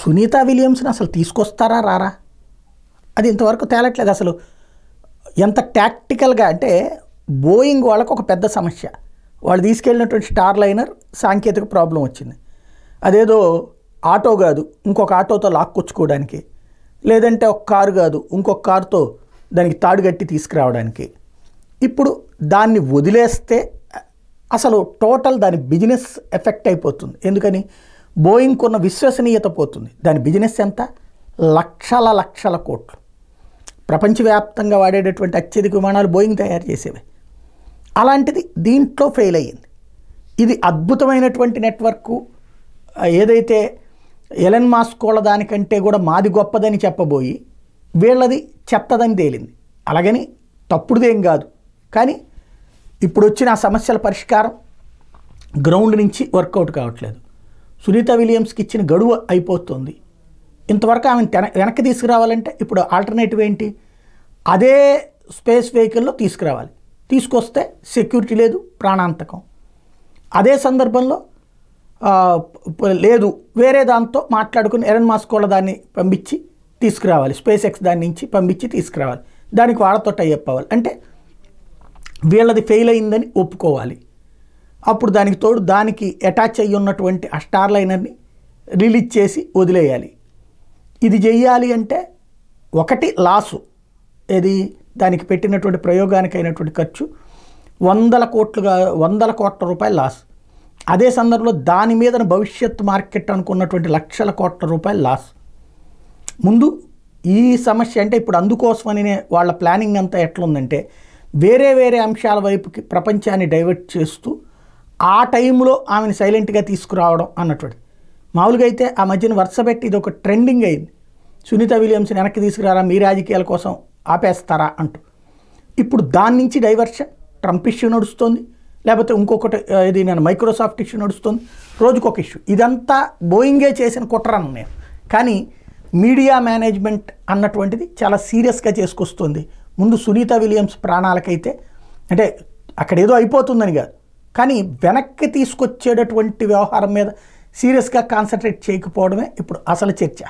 సునీత విలియమ్స్ని అసలు తీసుకొస్తారా రారా అది ఇంతవరకు తేలట్లేదు. అసలు ఎంత టాక్టికల్గా అంటే బోయింగ్ వాళ్ళకు ఒక పెద్ద సమస్య. వాళ్ళు తీసుకెళ్ళినటువంటి స్టార్ లైనర్ సాంకేతిక ప్రాబ్లం వచ్చింది. అదేదో ఆటో కాదు ఇంకొక ఆటోతో లాక్కొచ్చుకోవడానికి, లేదంటే ఒక కారు కాదు ఇంకొక కారుతో దానికి తాడు కట్టి తీసుకురావడానికి. ఇప్పుడు దాన్ని వదిలేస్తే అసలు టోటల్ దాని బిజినెస్ ఎఫెక్ట్ అయిపోతుంది. ఎందుకని బోయింగ్కు ఉన్న విశ్వసనీయత పోతుంది. దాని బిజినెస్ ఎంత? లక్షల కోట్లు. ప్రపంచవ్యాప్తంగా వాడేటటువంటి అత్యధిక విమానాలు బోయింగ్ తయారు చేసేవి. అలాంటిది దీంట్లో ఫెయిల్ అయ్యింది. ఇది అద్భుతమైనటువంటి నెట్వర్కు. ఏదైతే ఎలన్ మాస్క్ వాళ్ళ దానికంటే కూడా మాది గొప్పదని చెప్పబోయి వీళ్ళది చెత్తదని తేలింది. అలాగని తప్పుడుదేం కాదు, కానీ ఇప్పుడు వచ్చిన ఆ సమస్యల పరిష్కారం గ్రౌండ్ నుంచి వర్కౌట్ కావట్లేదు. సునీత విలియమ్స్కి ఇచ్చిన గడువు అయిపోతుంది. ఇంతవరకు ఆమెను వెనక్కి తీసుకురావాలంటే ఇప్పుడు ఆల్టర్నేటివ్ ఏంటి? అదే స్పేస్ వెహికల్లో తీసుకురావాలి. తీసుకొస్తే సెక్యూరిటీ లేదు, ప్రాణాంతకం. అదే సందర్భంలో లేదు వేరే దాంతో మాట్లాడుకుని ఎలన్ మాస్క్ వాళ్ళ దాన్ని పంపించి తీసుకురావాలి, స్పేస్ ఎక్స్ దాని నుంచి పంపించి తీసుకురావాలి. దానికి వాళ్ళతో టైఅప్ అవ్వాలి. అంటే వీళ్ళది ఫెయిల్ అయిందని ఒప్పుకోవాలి. అప్పుడు దానికి తోడు దానికి అటాచ్ అయ్యి ఉన్నటువంటి ఆ స్టార్ లైనర్ని రిలీజ్ చేసి వదిలేయాలి. ఇది చెయ్యాలి అంటే ఒకటి లాసు, ఏది దానికి పెట్టినటువంటి ప్రయోగానికి అయినటువంటి ఖర్చు 100 కోట్ల రూపాయలు లాస్. అదే సందర్భంలో దాని మీద భవిష్యత్ మార్కెట్ అనుకున్నటువంటి లక్షల కోట్ల రూపాయలు లాస్. ముందు ఈ సమస్య అంటే ఇప్పుడు అందుకోసమని వాళ్ళ ప్లానింగ్ అంతా ఎట్లుందంటే వేరే అంశాల వైపుకి ప్రపంచాన్ని డైవర్ట్ చేస్తూ ఆ టైంలో ఆమెను సైలెంట్గా తీసుకురావడం అన్నటువంటి. మామూలుగా అయితే ఆ మధ్యన వరుస పెట్టి ఇది ఒక ట్రెండింగ్ అయింది. సునీత విలియమ్స్ని వెనక్కి తీసుకురారా, మీ రాజకీయాల కోసం ఆపేస్తారా అంటూ. ఇప్పుడు దాని నుంచి డైవర్షన్, ట్రంప్ ఇష్యూ నడుస్తుంది, లేకపోతే ఇంకొకటి ఇది నేను మైక్రోసాఫ్ట్ ఇష్యూ నడుస్తుంది, రోజుకొక ఇష్యూ. ఇదంతా బోయింగే చేసిన కుట్రను నేను. కానీ మీడియా మేనేజ్మెంట్ అన్నటువంటిది చాలా సీరియస్గా చేసుకొస్తుంది. ముందు సునీత విలియమ్స్ ప్రాణాలకైతే అంటే అక్కడ ఏదో అయిపోతుందని కాదు, కానీ వెనక్కి తీసుకొచ్చేటటువంటి వ్యవహారం మీద సీరియస్గా కాన్సన్ట్రేట్ చేయకపోవడమే ఇప్పుడు అసలు చర్చ.